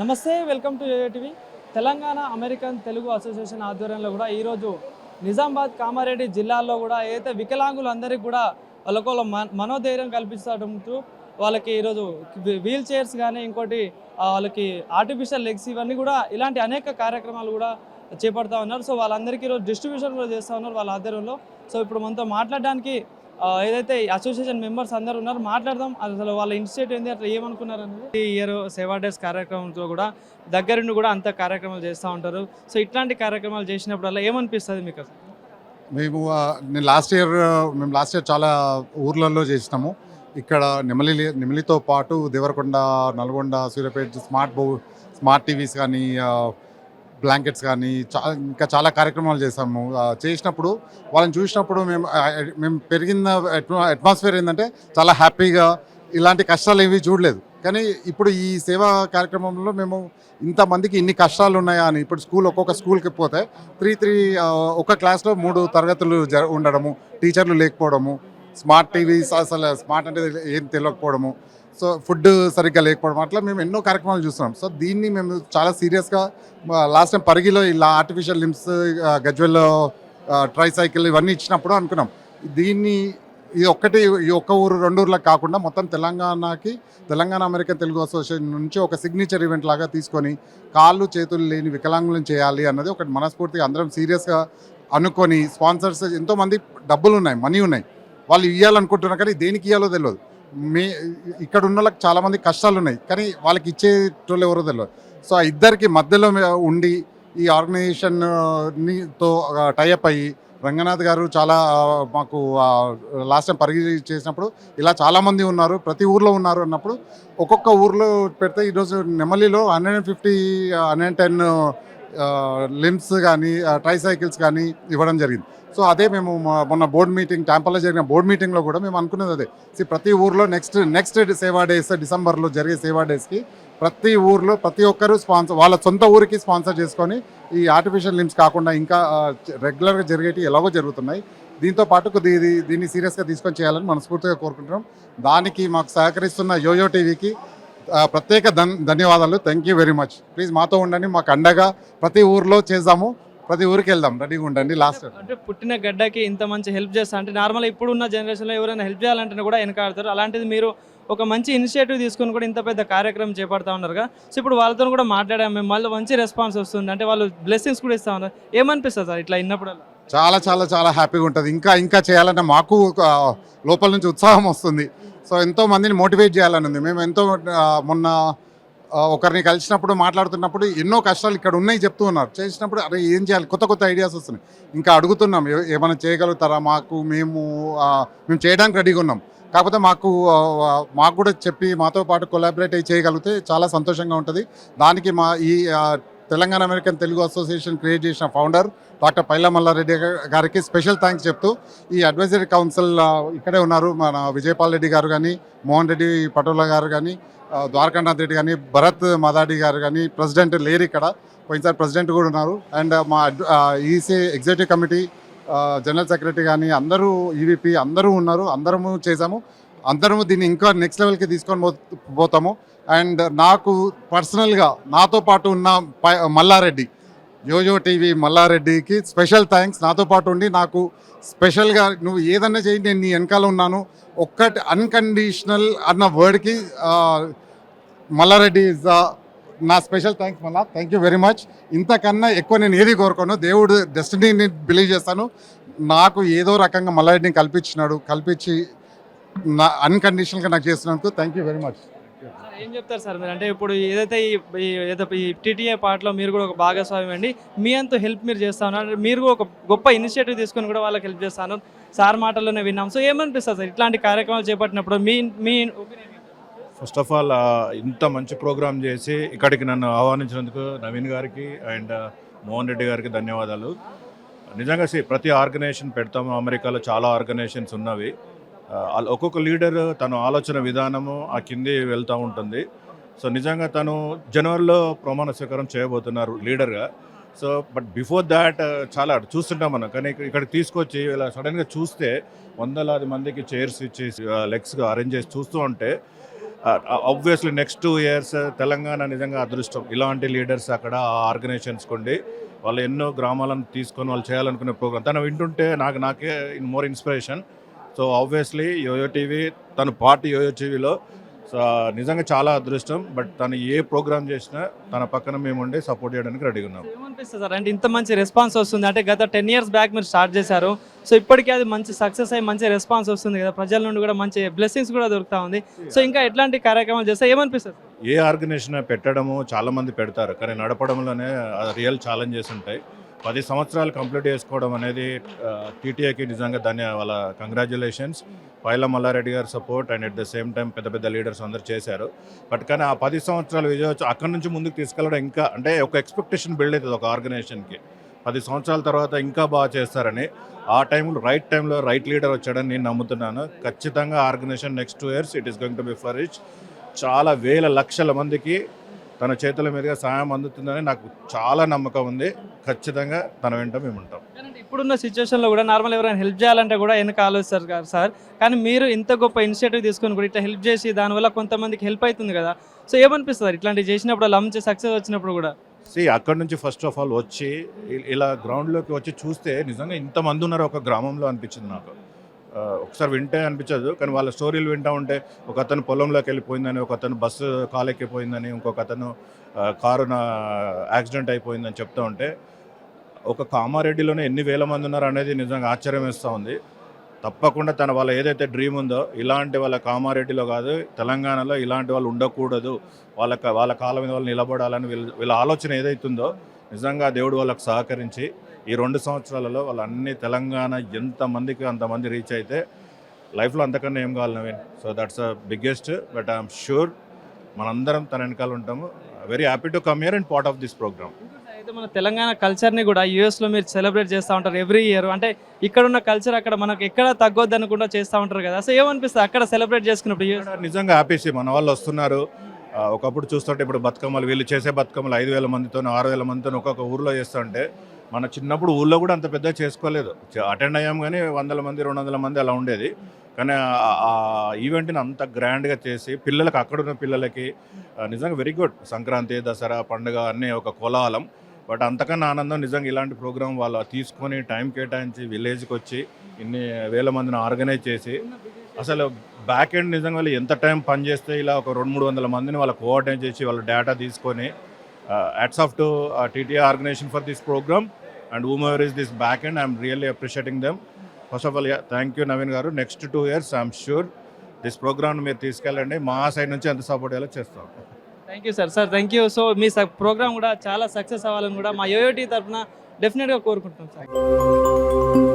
నమస్తే, welcome to TV. Telangana American Telugu association ఆధ్వర్యంలో కూడా ఈరోజు నిజామాబాద్ కామారెడ్డి జిల్లాల్లో కూడా ఏదైతే వికలాంగులందరికీ కూడా వాళ్ళకు మనోధైర్యం కల్పించడంతో వాళ్ళకి ఈరోజు వీల్ చైర్స్ కానీ ఇంకోటి వాళ్ళకి ఆర్టిఫిషియల్ లెగ్స్ ఇవన్నీ కూడా ఇలాంటి అనేక కార్యక్రమాలు కూడా చేపడతా ఉన్నారు. సో వాళ్ళందరికీ ఈరోజు డిస్ట్రిబ్యూషన్ కూడా చేస్తూ ఉన్నారు వాళ్ళ ఆధ్వర్యంలో. సో ఇప్పుడు మనతో మాట్లాడడానికి ఏదైతే అసోసియేషన్ మెంబర్స్ అందరూ ఉన్నారు, మాట్లాడదాం. అసలు వాళ్ళ ఇనిషియేటివ్ ఏంటి, అట్లా ఏమనుకున్నారు అనేది. ఈ ఇయర్ సేవా డేస్ కార్యక్రమంతో కూడా దగ్గరుండి కూడా అంత కార్యక్రమాలు చేస్తూ ఉంటారు. సో ఇట్లాంటి కార్యక్రమాలు చేసినప్పుడల్లా ఏమనిపిస్తుంది మీకు? మేము లాస్ట్ ఇయర్ చాలా ఊర్లలో చేసినాము. ఇక్కడ నెమలితో పాటు దేవరకొండ, నల్గొండ, సూర్యాపేట స్మార్ట్ టీవీస్ కానీ, బ్లాంకెట్స్ కానీ ఇంకా చాలా కార్యక్రమాలు చేసాము. చేసినప్పుడు వాళ్ళని చూసినప్పుడు మేము పెరిగిన అట్మాస్ఫియర్ ఏంటంటే చాలా హ్యాపీగా, ఇలాంటి కష్టాలు ఏవి చూడలేదు. కానీ ఇప్పుడు ఈ సేవా కార్యక్రమంలో మేము ఇంతమందికి ఇన్ని కష్టాలు ఉన్నాయా అని, ఇప్పుడు ఒక్కొక్క స్కూల్కి పోతే ఒక క్లాస్లో 3 తరగతులు ఉండడము, టీచర్లు లేకపోవడము, స్మార్ట్ టీవీస్ అసలు స్మార్ట్ అంటే ఏం తెలియకపోవడము, సో ఫుడ్ సరిగ్గా లేకపోవడం, అట్లా మేము ఎన్నో కార్యక్రమాలు చూస్తున్నాం. సో దీన్ని మేము చాలా సీరియస్గా లాస్ట్ టైం పరిగిలో ఇలా ఆర్టిఫిషియల్ లిమ్స్, గజ్వెల్లో ట్రైసైకిల్ ఇవన్నీ ఇచ్చినప్పుడు అనుకున్నాం ఈ ఒక్క ఊరు 2 ఊర్లకు కాకుండా మొత్తం తెలంగాణ అమెరికన్ తెలుగు అసోసియేషన్ నుంచి ఒక సిగ్నేచర్ ఈవెంట్ లాగా తీసుకొని కాళ్ళు చేతులు లేని వికలాంగులను చేయాలి అన్నది ఒకటి మనస్ఫూర్తిగా అందరం సీరియస్గా అనుకొని, స్పాన్సర్స్ ఎంతోమంది డబ్బులు ఉన్నాయి, మనీ ఉన్నాయి, వాళ్ళు ఇవ్వాలనుకుంటున్నారు కానీ దేనికి ఇవ్వాలో తెలియదు. ఇక్కడ ఉన్న వాళ్ళకి చాలామంది కష్టాలు ఉన్నాయి కానీ వాళ్ళకి ఇచ్చేటోళ్ళు ఎవరో తెలియదు. సో ఆ ఇద్దరికి మధ్యలో ఉండి ఈ ఆర్గనైజేషన్తో టైఅప్ అయ్యి రంగనాథ్ గారు చాలా మాకు లాస్ట్ టైం పరిగి చేసినప్పుడు ఇలా చాలామంది ఉన్నారు, ప్రతి ఊర్లో ఉన్నారు అన్నప్పుడు ఒక్కొక్క ఊర్లో పెడితే ఈరోజు నెమలిలో 150, 110 లిమ్స్ కానీ ట్రైసైకిల్స్ కానీ ఇవ్వడం జరిగింది. సో అదే మేము మొన్న ట్యాంపాలో జరిగిన బోర్డు మీటింగ్లో కూడా మేము అనుకున్నది అదే. ప్రతి ఊర్లో నెక్స్ట్ సేవా డేస్, డిసెంబర్లో జరిగే సేవా డేస్కి ప్రతి ఊర్లో ప్రతి ఒక్కరూ వాళ్ళ సొంత ఊరికి స్పాన్సర్ చేసుకొని ఈ ఆర్టిఫిషియల్ లిమ్స్ కాకుండా ఇంకా రెగ్యులర్గా జరిగేవి ఎలాగో జరుగుతున్నాయి. దీంతో పాటు దీన్ని సీరియస్గా తీసుకొని చేయాలని మనస్ఫూర్తిగా కోరుకుంటున్నాం. దానికి మాకు సహకరిస్తున్న యోయో టీవీకి ప్రత్యేక ధన్యవాదాలు. Thank you very much. Please మాతో ఉండండి, మాకు అండగా ప్రతి ఊర్లో చేద్దాము, ప్రతి ఊరికి వెళ్దాం, రెడీగా ఉండండి. లాస్ట్ అంటే పుట్టిన గడ్డకి ఇంత మంచి హెల్ప్ చేస్తా అంటే నార్మల్గా ఇప్పుడున్న జనరేషన్లో ఎవరైనా హెల్ప్ చేయాలంటే కూడా వెనకాడతారు. అలాంటిది మీరు ఒక మంచి ఇనిషియేటివ్ తీసుకొని కూడా ఇంత పెద్ద కార్యక్రమం చేపడతా ఉన్నారుగా. సో ఇప్పుడు వాళ్ళతో కూడా మాట్లాడాము మేము, మళ్ళీ మంచి రెస్పాన్స్ వస్తుంది, అంటే వాళ్ళు బ్లెస్సింగ్స్ కూడా ఇస్తా ఉన్నారు. ఏమనిపిస్తుంది సార్ ఇట్లా విన్నప్పుడల్లా? చాలా చాలా చాలా హ్యాపీగా ఉంటుంది. ఇంకా చేయాలంటే మాకు లోపల నుంచి ఉత్సాహం వస్తుంది. సో ఎంతో మందిని మోటివేట్ చేయాలని ఉంది. మేము మొన్న ఒకరిని కలిసినప్పుడు మాట్లాడుతున్నప్పుడు ఎన్నో కష్టాలు ఇక్కడ ఉన్నాయి చెప్తూ ఉన్నారు. చేసినప్పుడు అరే ఏం చేయాలి, కొత్త ఐడియాస్ వస్తున్నాయి. ఇంకా అడుగుతున్నాం ఏమైనా చేయగలుగుతారా, మేము చేయడానికి రెడీగా ఉన్నాం. కాకపోతే మాకు కూడా చెప్పి మాతో పాటు కొలాబరేట్ అయ్యి చేయగలిగితే చాలా సంతోషంగా ఉంటుంది. దానికి ఈ Telangana American Telugu association create చేసిన ఫౌండర్ డాక్టర్ పైలా మల్లారెడ్డి గారికి స్పెషల్ థ్యాంక్స్ చెప్తూ, ఈ అడ్వైజరీ కౌన్సిల్ ఇక్కడే ఉన్నారు మన విజయపాల్ రెడ్డి గారు కానీ, మోహన్ రెడ్డి పటోలా గారు కానీ, ద్వారకానాథ్ రెడ్డి కానీ, భరత్ మదాడి గారు కానీ, ప్రెసిడెంట్ లేరు ఇక్కడ, పోయినసారి ప్రెసిడెంట్ కూడా ఉన్నారు. అండ్ మా EC executive committee general secretary కానీ అందరూ, ఈవీపీ అందరూ ఉన్నారు. అందరము చేసాము, అందరము దీన్ని ఇంకా నెక్స్ట్ లెవెల్కి తీసుకొని పోతాము. అండ్ నాకు పర్సనల్గా నాతో పాటు ఉన్న మల్లారెడ్డి, యోయో టీవీ మల్లారెడ్డికి స్పెషల్ థ్యాంక్స్. నాతో పాటు ఉండి నాకు స్పెషల్గా నువ్వు ఏదన్నా చేయి, నేను నీ వెనకాల ఉన్నాను, ఒక్కటి అన్కండిషనల్ అన్న వర్డ్కి మల్లారెడ్డి ఇస్ నా స్పెషల్ థ్యాంక్స్. మళ్ళా థ్యాంక్ యూ వెరీ మచ్. ఇంతకన్నా ఎక్కువ నేను ఏది కోరుకోను, దేవుడు డెస్టినీని బిలీవ్ చేస్తాను. నాకు ఏదో రకంగా మల్లారెడ్డిని కల్పించి నా అన్కండిషనల్గా నాకు చేస్తున్నందుకు థ్యాంక్ యూ వెరీ మచ్. ఏం చెప్తారు సార్ మీరు? అంటే ఇప్పుడు ఏదైతే ఈ టీటీఏ పార్ట్లో మీరు కూడా ఒక భాగస్వామ్యం అండి, మీ అంతా హెల్ప్ మీరు చేస్తా ఉన్నారు, మీరు ఒక గొప్ప ఇనిషియేటివ్ తీసుకొని కూడా వాళ్ళకి హెల్ప్ చేస్తాను సార్ మాటల్లోనే విన్నాం. సో ఏమనిపిస్తుంది సార్ ఇట్లాంటి కార్యక్రమాలు చేపట్టినప్పుడు? మీ ఒపీనియన్. ఫస్ట్ ఆఫ్ ఆల్ ఇంత మంచి ప్రోగ్రామ్ చేసి ఇక్కడికి నన్ను ఆహ్వానించినందుకు నవీన్ గారికి అండ్ మోహన్ రెడ్డి గారికి ధన్యవాదాలు. నిజంగా ప్రతి ఆర్గనైజేషన్ పెడతాము, అమెరికాలో చాలా ఆర్గనైజేషన్స్ ఉన్నవి. ఒక్కొక్క లీడర్ తన ఆలోచన విధానము ఆ కింది వెళ్తూ ఉంటుంది. సో నిజంగా తను జనవరిలో ప్రమాణ స్వీకారం చేయబోతున్నారు లీడర్గా. సో బట్ బిఫోర్ దాట్ చాలా చూస్తుంటాం మనం, కానీ ఇక్కడికి తీసుకొచ్చి ఇలా సడన్గా చూస్తే వందలాది మందికి చైర్స్ ఇచ్చేసి లెగ్స్గా అరేంజ్ చేసి చూస్తూ ఉంటే ఆబ్వియస్లీ నెక్స్ట్ 2 years తెలంగాణ నిజంగా అదృష్టం. ఇలాంటి లీడర్స్ అక్కడ ఆ ఆర్గనైజేషన్స్ కొండి వాళ్ళు ఎన్నో గ్రామాలను తీసుకొని వాళ్ళు చేయాలనుకునే ప్రోగ్రామ్ తను వింటుంటే నాకే more inspiration. So obviously Yoyo TV తను పార్టీ యోయో టీవీలో నిజంగా చాలా అదృష్టం. బట్ తను ఏ ప్రోగ్రామ్ చేసినా తన పక్కన మేము ఉండి సపోర్ట్ చేయడానికి రెడీగా ఉన్నాం. ఏమనిపిస్తుంది సార్ అంటే ఇంత మంచి రెస్పాన్స్ వస్తుంది అంటే గత 10 years బ్యాక్ మీరు స్టార్ట్ చేశారు, సో ఇప్పటికీ అది మంచి సక్సెస్ అయ్యి మంచి రెస్పాన్స్ వస్తుంది కదా, ప్రజల నుండి కూడా మంచి బ్లెస్సింగ్స్ కూడా దొరుకుతా ఉంది. సో ఇంకా ఎట్లాంటి కార్యక్రమాలు చేస్తే ఏమనిపిస్తుంది? ఏ ఆర్గనైజేషన్ పెట్టడము చాలా మంది పెడతారు కానీ నడపడంలోనే రియల్ ఛాలెంజెస్ ఉంటాయి. 10 సంవత్సరాలు కంప్లీట్ చేసుకోవడం అనేది టీటీఐకి నిజంగా వాళ్ళ కంగ్రాచులేషన్స్. పైల మల్లారెడ్డి గారు support and at the same time పెద్ద పెద్ద లీడర్స్ అందరూ చేశారు. బట్ కానీ ఆ 10 సంవత్సరాలు విజయవచ్చు అక్కడి నుంచి ముందుకు తీసుకెళ్ళడం ఇంకా అంటే ఒక ఎక్స్పెక్టేషన్ బిల్డ్ అవుతుంది ఒక ఆర్గనైజేషన్కి 10 సంవత్సరాల తర్వాత ఇంకా బాగా చేస్తారని. ఆ టైంలో రైట్ లీడర్ వచ్చాడని నేను నమ్ముతున్నాను. ఖచ్చితంగా organisation next 2 years it is going to be flourish. చాలా వేల లక్షల మందికి తన చేతుల మీదుగా సాయం అందుతుందని నాకు చాలా నమ్మకం ఉంది. ఖచ్చితంగా తన వెంట మేము ఉంటాం. ఇప్పుడున్న సిచ్యువేషన్లో కూడా నార్మల్ ఎవరైనా హెల్ప్ చేయాలంటే కూడా వెనక ఆలోచిస్తారు కదా సార్, కానీ మీరు ఇంత గొప్ప ఇనిషియేటివ్ తీసుకొని కూడా ఇట్లా హెల్ప్ చేసి దానివల్ల కొంతమందికి హెల్ప్ అవుతుంది కదా, సో ఏమనిపిస్తుంది ఇట్లాంటివి చేసినప్పుడు మంచి సక్సెస్ వచ్చినప్పుడు కూడా? అక్కడి నుంచి ఫస్ట్ ఆఫ్ ఆల్ వచ్చి ఇలా గ్రౌండ్లోకి వచ్చి చూస్తే నిజంగా ఇంతమంది ఉన్నారు ఒక గ్రామంలో అనిపించింది నాకు. ఒకసారి వింటే అనిపించదు కానీ వాళ్ళ స్టోరీలు వింటూ ఉంటే ఒక అతను పొలంలోకి వెళ్ళిపోయిందని, ఒక అతను బస్సు కాలెక్కిపోయిందని, ఇంకొక అతను కారు యాక్సిడెంట్ అయిపోయిందని చెప్తూ ఉంటే ఒక కామారెడ్డిలోనే ఎన్ని వేల మంది ఉన్నారు అనేది నిజంగా ఆశ్చర్యం వేస్తూ ఉంది. తప్పకుండా వాళ్ళ ఏదైతే డ్రీమ్ ఉందో ఇలాంటి వాళ్ళ కామారెడ్డిలో కాదు తెలంగాణలో ఇలాంటి వాళ్ళు ఉండకూడదు, వాళ్ళ కాళ్ళ మీద వాళ్ళు నిలబడాలని వీళ్ళ ఆలోచన ఏదైతుందో నిజంగా దేవుడు వాళ్ళకు సహకరించి ఈ 2 సంవత్సరాలలో వాళ్ళు అన్ని తెలంగాణ ఎంతమందికి అంతమంది రీచ్ అయితే లైఫ్లో అంతకన్నా ఏం కావాలి Naveen. So that's the biggest. But I'm sure మనందరం తన వెనకాల ఉంటాము. Very happy to come here and part of this programme. అయితే మన తెలంగాణ కల్చర్ని కూడా యూఎస్లో మీరు సెలబ్రేట్ చేస్తూ ఉంటారు ఎవ్రీ ఇయర్, అంటే ఇక్కడ ఉన్న కల్చర్ అక్కడ మనకు ఎక్కడ తగ్గొద్దు అనుకుంటా చేస్తూ ఉంటారు కదా, సో ఏమనిపిస్తుంది అక్కడ సెలబ్రేట్ చేసుకున్నప్పుడు? యూఎస్ నిజంగా హ్యాపీ. మన వాళ్ళు వస్తున్నారు. ఒకప్పుడు చూస్తుంటే ఇప్పుడు బతుకమ్మలు వీళ్ళు చేసే బతుకమ్మలు 5,000 మందితో 6,000 మందితో ఒక్కొక్క ఊర్లో చేస్తుంటే మన చిన్నప్పుడు ఊళ్ళో కూడా అంత పెద్ద చేసుకోలేదు. అటెండ్ అయ్యాం కానీ 100 మంది 200 మంది అలా ఉండేది. కానీ ఆ ఈవెంట్ని అంత గ్రాండ్గా చేసి పిల్లలకి అక్కడున్న పిల్లలకి నిజంగా వెరీ గుడ్. సంక్రాంతి దసరా పండుగ అన్నీ ఒక కోలాహలం. బట్ అంతకన్నా ఆనందం నిజంగా ఇలాంటి ప్రోగ్రాం వాళ్ళు తీసుకొని టైం కేటాయించి విలేజ్కి వచ్చి ఇన్ని వేల మందిని ఆర్గనైజ్ చేసి అసలు బ్యాక్ ఎండ్ నిజంగా వాళ్ళు ఎంత టైం పనిచేస్తే ఇలా ఒక 200-300 మందిని వాళ్ళు కోఆర్డినేట్ చేసి వాళ్ళ డేటా తీసుకొని hats off to TTI organization for this program and whomever is this back end. I'm really appreciating them. First of all, yeah, thank you Naveen garu. Next 2 years I'm sure this program మీరు తీసుకెళ్ళండి. మా side నుంచి ఎంత support అయ్యేలా చేస్తాం. Thank you sir thank you. So మీ programme కూడా చాలా సక్సెస్ అవ్వాలని కూడా మా యోయోటీ తరఫున డెఫినెట్గా కోరుకుంటున్నాం సార్.